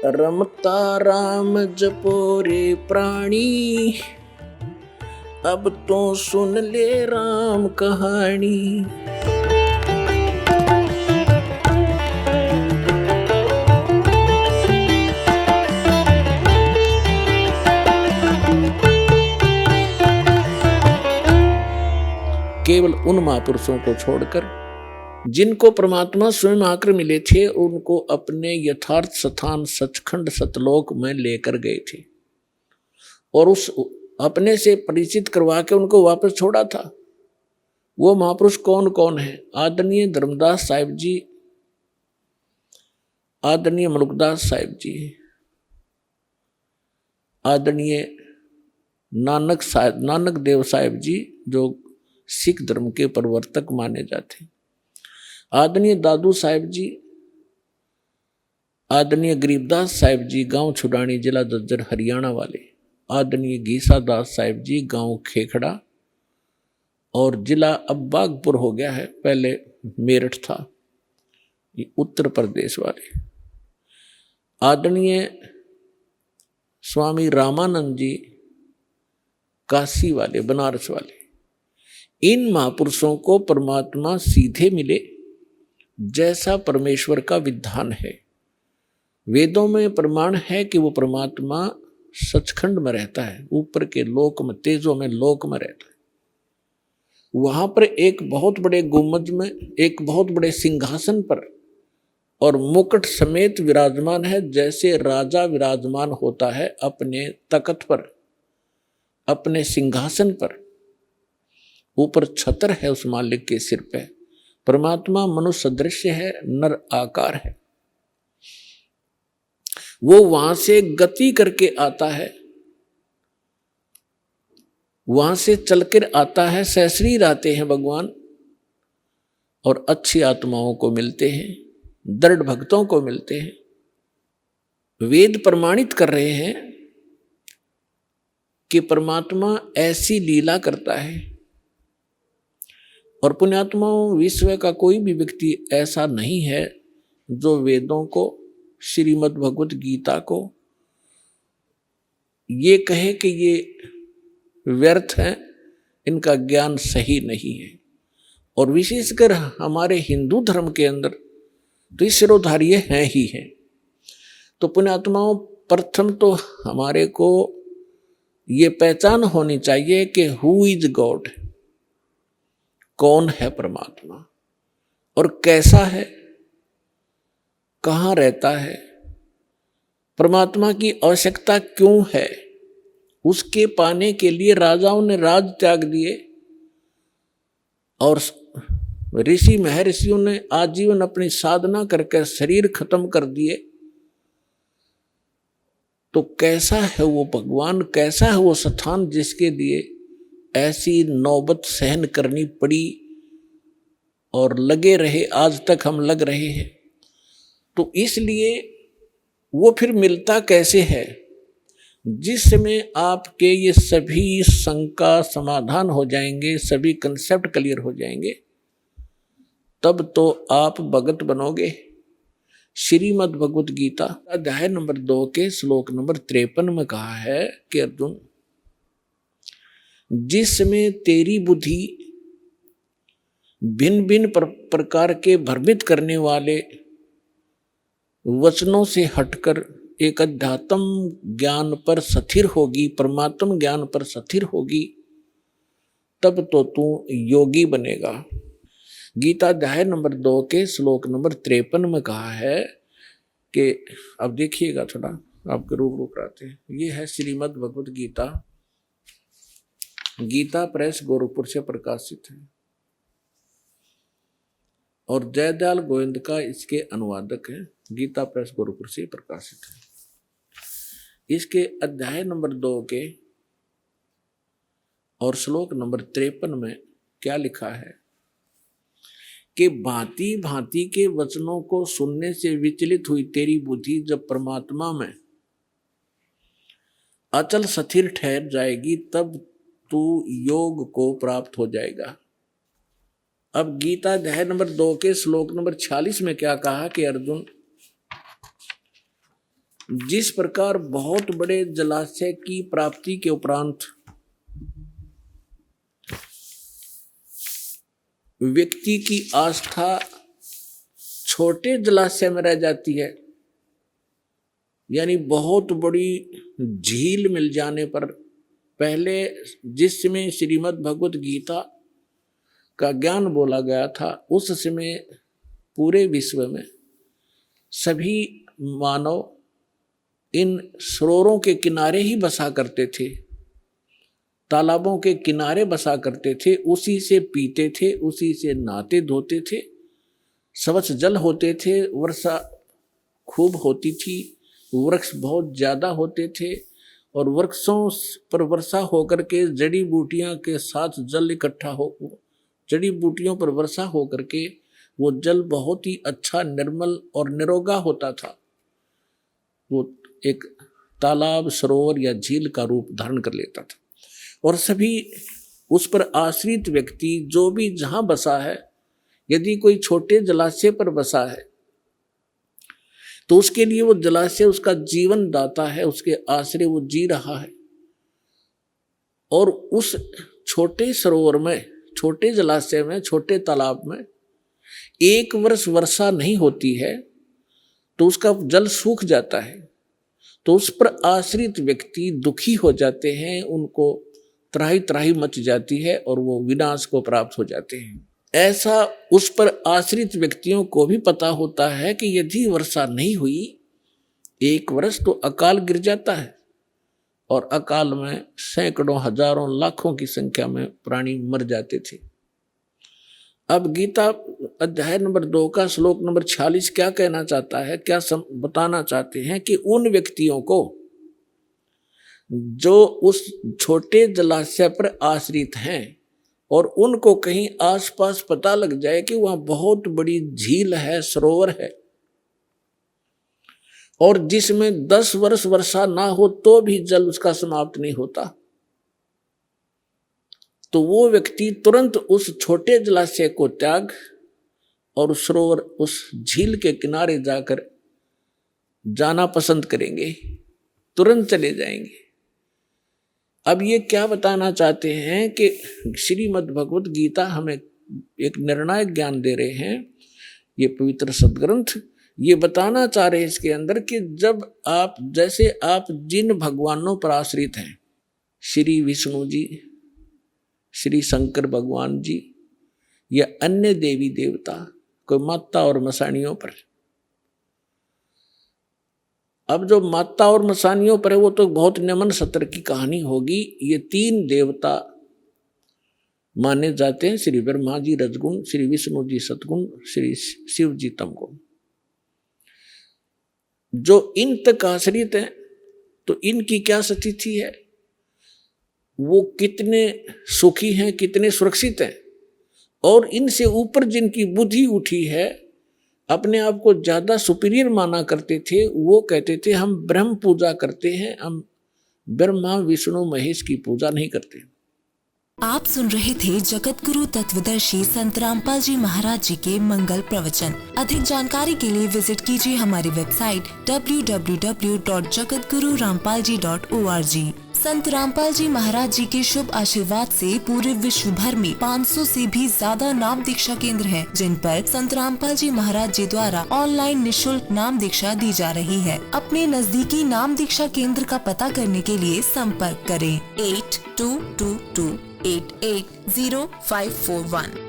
रमता राम जपो रे प्राणी, अब तो सुन ले राम कहानी। केवल उन महापुरुषों को छोड़कर जिनको परमात्मा स्वयं आकर मिले थे, उनको अपने यथार्थ स्थान सचखंड सतलोक में लेकर गए थे और उस अपने से परिचित करवा के उनको वापस छोड़ा था। वो महापुरुष कौन कौन है? आदरणीय धर्मदास साहिब जी, आदरणीय मलुकदास साहिब जी, आदरणीय नानक देव साहिब जी जो सिख धर्म के प्रवर्तक माने जाते, आदरणीय दादू साहिब जी, आदरणीय गरीबदास साहिब जी गांव छुडानी जिला जज्जर हरियाणा वाले, आदरणीय गीसा दास साहिब जी गांव खेखड़ा और जिला अब बागपुर हो गया है, पहले मेरठ था, ये उत्तर प्रदेश वाले, आदरणीय स्वामी रामानंद जी काशी वाले बनारस वाले। इन महापुरुषों को परमात्मा सीधे मिले जैसा परमेश्वर का विधान है। वेदों में प्रमाण है कि वो परमात्मा सचखंड में रहता है, ऊपर के लोक में, तेजों में लोक में रहता है। वहां पर एक बहुत बड़े गुंबद में, एक बहुत बड़े सिंहासन पर और मुकुट समेत विराजमान है, जैसे राजा विराजमान होता है अपने तख्त पर, अपने सिंहासन पर। ऊपर छत्र है उस मालिक के सिर पे। परमात्मा मनुष्य सदृश्य है, नर आकार है। वो वहां से गति करके आता है, वहां से चलकर आता है, सशरीर आते हैं भगवान और अच्छी आत्माओं को मिलते हैं, दृढ़ भक्तों को मिलते हैं। वेद प्रमाणित कर रहे हैं कि परमात्मा ऐसी लीला करता है और पुण्यात्माओं, विश्व का कोई भी व्यक्ति ऐसा नहीं है जो वेदों को, श्रीमद् भगवत गीता को ये कहे कि ये व्यर्थ है, इनका ज्ञान सही नहीं है। और विशेषकर हमारे हिंदू धर्म के अंदर तो ये सिरोधार्य हैं ही हैं। तो पुण्यात्माओं, प्रथम तो हमारे को ये पहचान होनी चाहिए कि हु इज गॉड, कौन है परमात्मा और कैसा है, कहाँ रहता है, परमात्मा की आवश्यकता क्यों है। उसके पाने के लिए राजाओं ने राज त्याग दिए और ऋषि महर्षियों ने आजीवन अपनी साधना करके शरीर खत्म कर दिए। तो कैसा है वो भगवान, कैसा है वो स्थान जिसके लिए ऐसी नौबत सहन करनी पड़ी और लगे रहे, आज तक हम लग रहे हैं। तो इसलिए वो फिर मिलता कैसे है? जिसमें आपके ये सभी शंका समाधान हो जाएंगे, सभी कंसेप्ट क्लियर हो जाएंगे, तब तो आप भगत बनोगे। श्रीमद् भगवत गीता अध्याय नंबर 2 के श्लोक नंबर 53 में कहा है कि अर्जुन, जिसमें तेरी बुद्धि भिन्न भिन्न प्रकार के भ्रमित करने वाले वचनों से हटकर एक अध्यात्म ज्ञान पर स्थिर होगी, परमात्म ज्ञान पर स्थिर होगी, तब तो तू योगी बनेगा। गीता अध्याय नंबर 2 के श्लोक नंबर 53 में कहा है कि, अब देखिएगा थोड़ा आपके रूप कराते हैं। ये है श्रीमद् भगवत गीता, गीता प्रेस गोरखपुर से प्रकाशित है और जयदयाल गोविंद का इसके अनुवादक है। गीता प्रेस गोरखपुर से प्रकाशित है। इसके अध्याय नंबर 2 के और श्लोक नंबर 53 में क्या लिखा है कि भांति भांति के वचनों को सुनने से विचलित हुई तेरी बुद्धि जब परमात्मा में अचल स्थिर ठहर जाएगी, तब तू योग को प्राप्त हो जाएगा। अब गीता अध्याय नंबर 2 के श्लोक नंबर 46 में क्या कहा कि अर्जुन, जिस प्रकार बहुत बड़े जलाशय की प्राप्ति के उपरांत व्यक्ति की आस्था छोटे जलाशय में रह जाती है, यानी बहुत बड़ी झील मिल जाने पर, पहले जिस समय श्रीमद् भगवत गीता का ज्ञान बोला गया था उस समय पूरे विश्व में सभी मानव इन सरोवरों के किनारे ही बसा करते थे, तालाबों के किनारे बसा करते थे, उसी से पीते थे, उसी से नहाते धोते थे, स्वच्छ जल होते थे, वर्षा खूब होती थी, वृक्ष बहुत ज़्यादा होते थे और वृक्षों पर वर्षा होकर के जड़ी बूटियाँ के साथ जल इकट्ठा हो, जड़ी बूटियों पर वर्षा होकर के वो जल बहुत ही अच्छा निर्मल और निरोगा होता था। वो एक तालाब, सरोवर या झील का रूप धारण कर लेता था और सभी उस पर आश्रित व्यक्ति जो भी जहाँ बसा है, यदि कोई छोटे जलाशय पर बसा है तो उसके लिए वो जलाशय उसका जीवन दाता है, उसके आश्रय वो जी रहा है। और उस छोटे सरोवर में, छोटे जलाशय में, छोटे तालाब में 1 वर्ष वर्षा नहीं होती है तो उसका जल सूख जाता है, तो उस पर आश्रित व्यक्ति दुखी हो जाते हैं, उनको त्राही त्राही मच जाती है और वो विनाश को प्राप्त हो जाते हैं। ऐसा उस पर आश्रित व्यक्तियों को भी पता होता है कि यदि वर्षा नहीं हुई 1 वर्ष तो अकाल गिर जाता है और अकाल में सैकड़ों, हजारों, लाखों की संख्या में प्राणी मर जाते थे। अब गीता अध्याय नंबर 2 का श्लोक नंबर 46 क्या कहना चाहता है, क्या बताना चाहते हैं कि उन व्यक्तियों को जो उस छोटे जलाशय पर आश्रित हैं और उनको कहीं आसपास पता लग जाए कि वहां बहुत बड़ी झील है, सरोवर है और जिसमें 10 वर्ष वर्षा ना हो तो भी जल उसका समाप्त नहीं होता, तो वो व्यक्ति तुरंत उस छोटे जलाशय को त्याग और उस सरोवर, उस झील के किनारे जाकर जाना पसंद करेंगे, तुरंत चले जाएंगे। अब ये क्या बताना चाहते हैं कि श्रीमद् भगवत गीता हमें एक निर्णायक ज्ञान दे रहे हैं, ये पवित्र सदग्रंथ ये बताना चाह रहे हैं इसके अंदर कि जब आप, जैसे आप जिन भगवानों पर आश्रित हैं, श्री विष्णु जी, श्री शंकर भगवान जी या अन्य देवी देवता, कोई माता और मसानियों पर, अब जो माता और मसानियों पर है वो तो बहुत निम्न सत्र की कहानी होगी। ये 3 देवता माने जाते हैं, श्री ब्रह्मा जी रजगुण, श्री विष्णु जी सतगुण, श्री शिव जी तमगुण। जो इन तक आश्रित हैं तो इनकी क्या स्थिति है, वो कितने सुखी हैं, कितने सुरक्षित हैं। और इनसे ऊपर जिनकी बुद्धि उठी है, अपने आप को ज्यादा सुपीरियर माना करते थे, वो कहते थे हम ब्रह्म पूजा करते हैं, हम ब्रह्मा विष्णु महेश की पूजा नहीं करते। आप सुन रहे थे जगत गुरु तत्वदर्शी संत रामपाल जी महाराज जी के मंगल प्रवचन। अधिक जानकारी के लिए विजिट कीजिए हमारी वेबसाइट www.jagatgururampalji.org। संत रामपाल जी महाराज जी के शुभ आशीर्वाद से पूरे विश्व भर में 500 से भी ज्यादा नाम दीक्षा केंद्र हैं, जिन पर संत रामपाल जी महाराज जी द्वारा ऑनलाइन निशुल्क नाम दीक्षा दी जा रही है। अपने नजदीकी नाम दीक्षा केंद्र का पता करने के लिए संपर्क करें 8222880541।